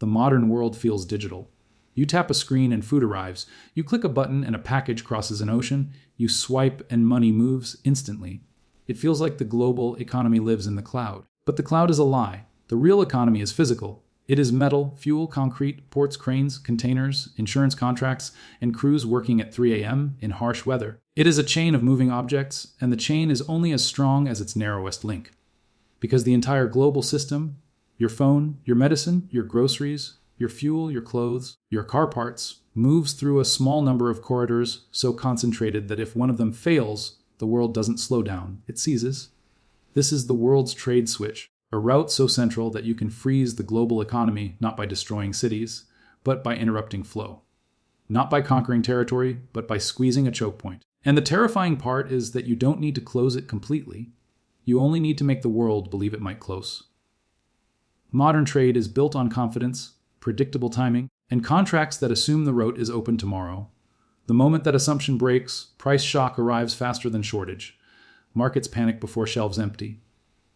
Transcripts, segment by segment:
the modern world feels digital. You tap a screen and food arrives. You click a button and a package crosses an ocean. You swipe and money moves instantly. It feels like the global economy lives in the cloud. But the cloud is a lie. The real economy is physical. It is metal, fuel, concrete, ports, cranes, containers, insurance contracts, and crews working at 3 a.m. in harsh weather. It is a chain of moving objects, and the chain is only as strong as its narrowest link. Because the entire global system, your phone, your medicine, your groceries, your fuel, your clothes, your car parts, moves through a small number of corridors so concentrated that if one of them fails, the world doesn't slow down, it seizes. This is the world's trade switch, a route so central that you can freeze the global economy not by destroying cities, but by interrupting flow. Not by conquering territory, but by squeezing a choke point. And the terrifying part is that you don't need to close it completely. You only need to make the world believe it might close. Modern trade is built on confidence, predictable timing, and contracts that assume the route is open tomorrow. The moment that assumption breaks, price shock arrives faster than shortage. Markets panic before shelves empty.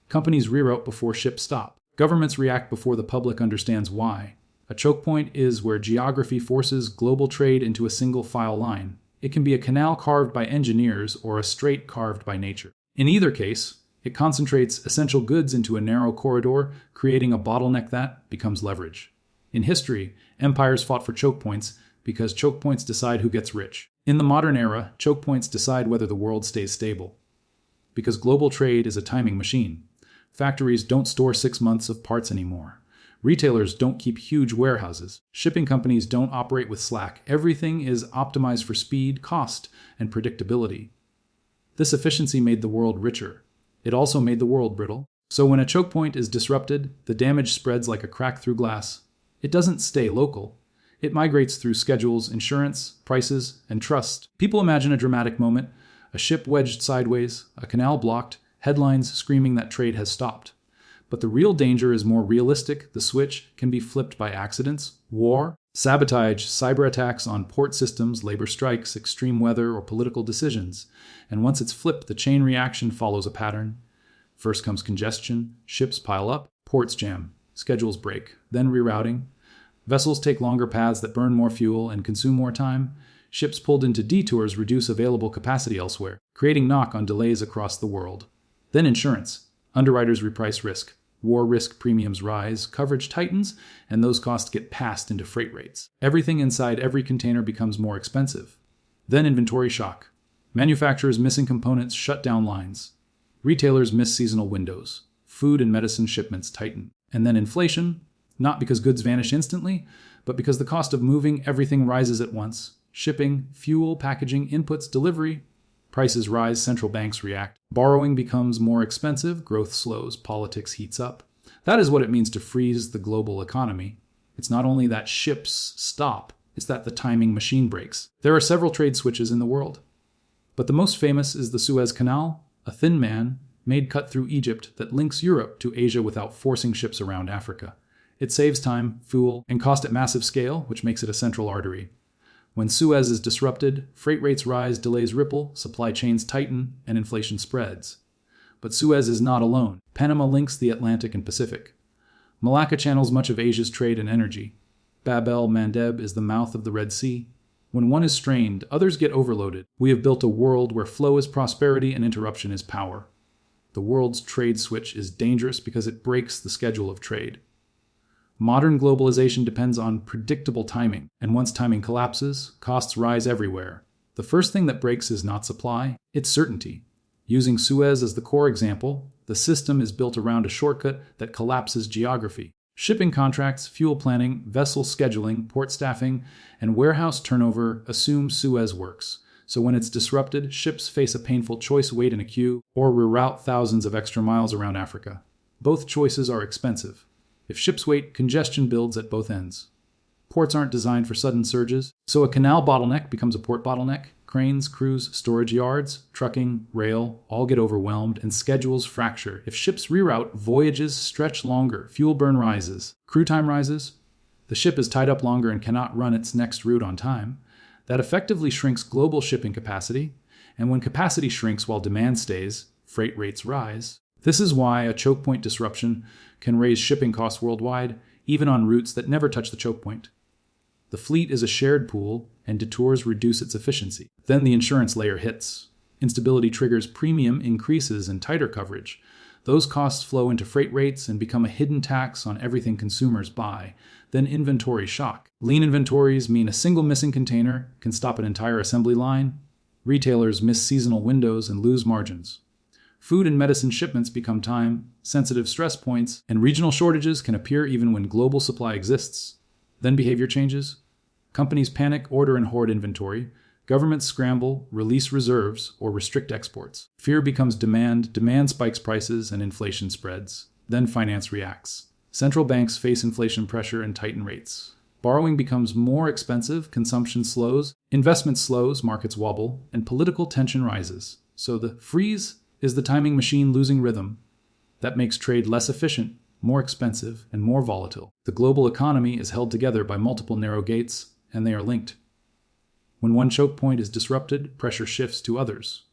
Companies reroute before ships stop. Governments react before the public understands why. A choke point is where geography forces global trade into a single file line. It can be a canal carved by engineers or a strait carved by nature. In either case, it concentrates essential goods into a narrow corridor, creating a bottleneck that becomes leverage. In history, empires fought for choke points because choke points decide who gets rich. In the modern era, choke points decide whether the world stays stable. Because global trade is a timing machine. Factories don't store 6 months of parts anymore. Retailers don't keep huge warehouses. Shipping companies don't operate with slack. Everything is optimized for speed, cost, and predictability. This efficiency made the world richer. It also made the world brittle. So when a choke point is disrupted, the damage spreads like a crack through glass. It doesn't stay local. It migrates through schedules, insurance, prices, and trust. People imagine a dramatic moment, a ship wedged sideways, a canal blocked, headlines screaming that trade has stopped. But the real danger is more realistic. The switch can be flipped by accidents, war, sabotage, cyber attacks on port systems, labor strikes, extreme weather, or political decisions. And once it's flipped, the chain reaction follows a pattern. First comes congestion, ships pile up, ports jam, schedules break, then rerouting. Vessels take longer paths that burn more fuel and consume more time. Ships pulled into detours reduce available capacity elsewhere, creating knock-on delays across the world. Then insurance. Underwriters reprice risk. War risk premiums rise, coverage tightens, and those costs get passed into freight rates. Everything inside every container becomes more expensive. Then inventory shock. Manufacturers missing components shut down lines. Retailers miss seasonal windows. Food and medicine shipments tighten. And then inflation, not because goods vanish instantly, but because the cost of moving everything rises at once. Shipping, fuel, packaging, inputs, delivery. Prices rise, central banks react. Borrowing becomes more expensive, growth slows, politics heats up. That is what it means to freeze the global economy. It's not only that ships stop, it's that the timing machine breaks. There are several trade switches in the world. But the most famous is the Suez Canal, a thin man-made cut through Egypt that links Europe to Asia without forcing ships around Africa. It saves time, fuel, and cost at massive scale, which makes it a central artery. When Suez is disrupted, freight rates rise, delays ripple, supply chains tighten, and inflation spreads. But Suez is not alone. Panama links the Atlantic and Pacific. Malacca channels much of Asia's trade and energy. Bab el-Mandeb is the mouth of the Red Sea. When one is strained, others get overloaded. We have built a world where flow is prosperity and interruption is power. The world's trade switch is dangerous because it breaks the schedule of trade. Modern globalization depends on predictable timing, and once timing collapses, costs rise everywhere. The first thing that breaks is not supply, it's certainty. Using Suez as the core example, the system is built around a shortcut that collapses geography. Shipping contracts, fuel planning, vessel scheduling, port staffing, and warehouse turnover assume Suez works. So when it's disrupted, ships face a painful choice: wait in a queue, or reroute thousands of extra miles around Africa. Both choices are expensive. If ships wait, congestion builds at both ends. Ports aren't designed for sudden surges, so a canal bottleneck becomes a port bottleneck. Cranes, crews, storage yards, trucking, rail, all get overwhelmed, and schedules fracture. If ships reroute, voyages stretch longer, fuel burn rises, crew time rises. The ship is tied up longer and cannot run its next route on time. That effectively shrinks global shipping capacity, and when capacity shrinks while demand stays, freight rates rise. This is why a choke point disruption can raise shipping costs worldwide, even on routes that never touch the choke point. The fleet is a shared pool, and detours reduce its efficiency. Then the insurance layer hits. Instability triggers premium increases and tighter coverage. Those costs flow into freight rates and become a hidden tax on everything consumers buy. Then inventory shock. Lean inventories mean a single missing container can stop an entire assembly line. Retailers miss seasonal windows and lose margins. Food and medicine shipments become time-sensitive stress points, and regional shortages can appear even when global supply exists. Then behavior changes. Companies panic, order, and hoard inventory. Governments scramble, release reserves, or restrict exports. Fear becomes demand, demand spikes prices, and inflation spreads. Then finance reacts. Central banks face inflation pressure and tighten rates. Borrowing becomes more expensive, consumption slows, investment slows, markets wobble, and political tension rises. So the freeze is the timing machine losing rhythm. That makes trade less efficient, more expensive, and more volatile. The global economy is held together by multiple narrow gates, and they are linked. When one choke point is disrupted, pressure shifts to others.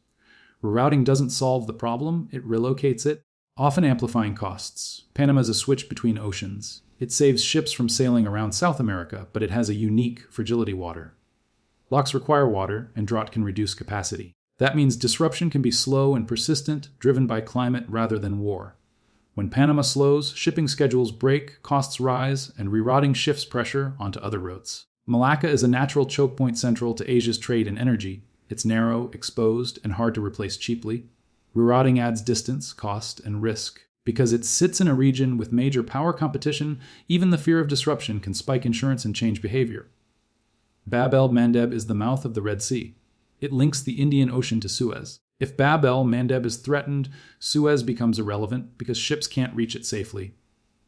Rerouting doesn't solve the problem, it relocates it, often amplifying costs. Panama is a switch between oceans. It saves ships from sailing around South America, but it has a unique fragility water. Locks require water, and drought can reduce capacity. That means disruption can be slow and persistent, driven by climate rather than war. When Panama slows, shipping schedules break, costs rise, and rerouting shifts pressure onto other routes. Malacca is a natural choke point central to Asia's trade and energy. It's narrow, exposed, and hard to replace cheaply. Rerouting adds distance, cost, and risk. Because it sits in a region with major power competition, even the fear of disruption can spike insurance and change behavior. Bab el-Mandeb is the mouth of the Red Sea. It links the Indian Ocean to Suez. If Bab el-Mandeb is threatened, Suez becomes irrelevant because ships can't reach it safely.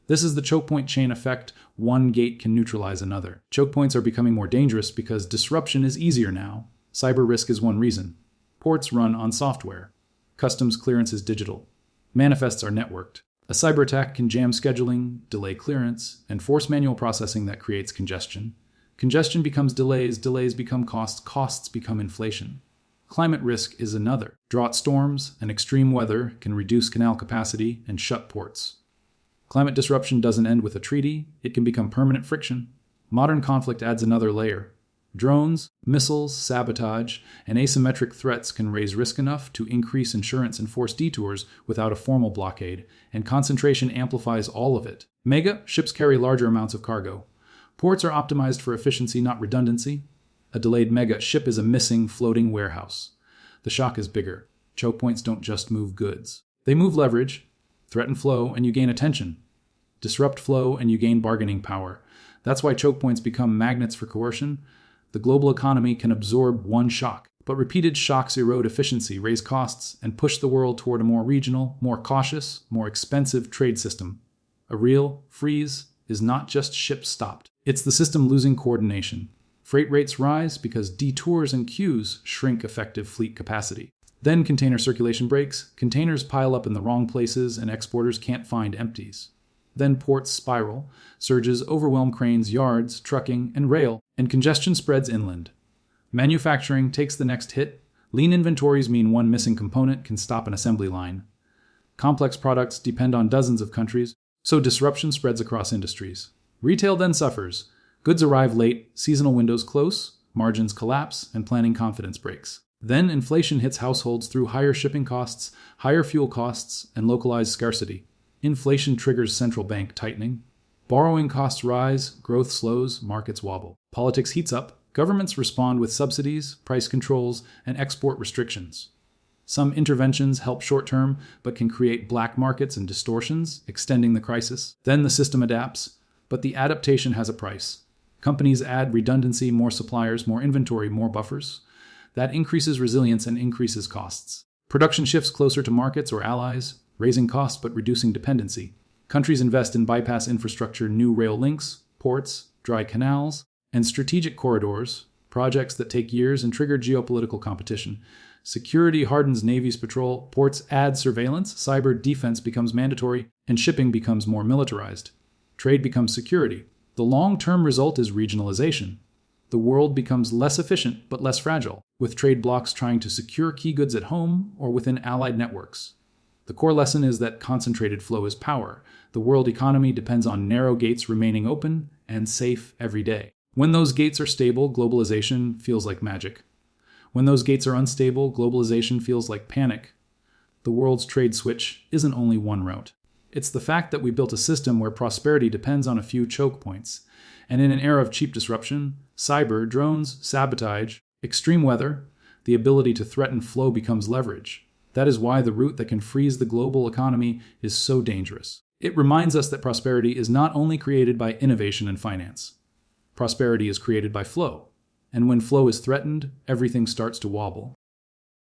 This is the choke point chain effect. One gate can neutralize another. Choke points are becoming more dangerous because disruption is easier now. Cyber risk is one reason. Ports run on software. Customs clearance is digital. Manifests are networked. A cyber attack can jam scheduling, delay clearance, and force manual processing that creates congestion. Congestion becomes delays, delays become costs, costs become inflation. Climate risk is another. Drought storms and extreme weather can reduce canal capacity and shut ports. Climate disruption doesn't end with a treaty, it can become permanent friction. Modern conflict adds another layer. Drones, missiles, sabotage, and asymmetric threats can raise risk enough to increase insurance and force detours without a formal blockade, and concentration amplifies all of it. Mega ships carry larger amounts of cargo. Ports are optimized for efficiency, not redundancy. A delayed mega ship is a missing floating warehouse. The shock is bigger. Choke points don't just move goods. They move leverage, threaten flow, and you gain attention. Disrupt flow, and you gain bargaining power. That's why choke points become magnets for coercion. The global economy can absorb one shock, but repeated shocks erode efficiency, raise costs, and push the world toward a more regional, more cautious, more expensive trade system. A real freeze is not just ships stopped. It's the system losing coordination. Freight rates rise because detours and queues shrink effective fleet capacity. Then container circulation breaks, containers pile up in the wrong places, and exporters can't find empties. Then ports spiral, surges overwhelm cranes, yards, trucking, and rail, and congestion spreads inland. Manufacturing takes the next hit. Lean inventories mean one missing component can stop an assembly line. Complex products depend on dozens of countries, so disruption spreads across industries. Retail then suffers. Goods arrive late, seasonal windows close, margins collapse, and planning confidence breaks. Then inflation hits households through higher shipping costs, higher fuel costs, and localized scarcity. Inflation triggers central bank tightening. Borrowing costs rise, growth slows, markets wobble. Politics heats up. Governments respond with subsidies, price controls, and export restrictions. Some interventions help short-term, but can create black markets and distortions, extending the crisis. Then the system adapts, but the adaptation has a price. Companies add redundancy, more suppliers, more inventory, more buffers. That increases resilience and increases costs. Production shifts closer to markets or allies, raising costs but reducing dependency. Countries invest in bypass infrastructure, new rail links, ports, dry canals, and strategic corridors, projects that take years and trigger geopolitical competition. Security hardens navies patrol, ports add surveillance, cyber defense becomes mandatory, and shipping becomes more militarized. Trade becomes security. The long-term result is regionalization. The world becomes less efficient but less fragile, with trade blocs trying to secure key goods at home or within allied networks. The core lesson is that concentrated flow is power. The world economy depends on narrow gates remaining open and safe every day. When those gates are stable, globalization feels like magic. When those gates are unstable, globalization feels like panic. The world's trade switch isn't only one route. It's the fact that we built a system where prosperity depends on a few choke points. And in an era of cheap disruption, cyber, drones, sabotage, extreme weather, the ability to threaten flow becomes leverage. That is why the route that can freeze the global economy is so dangerous. It reminds us that prosperity is not only created by innovation and finance. Prosperity is created by flow. And when flow is threatened, everything starts to wobble.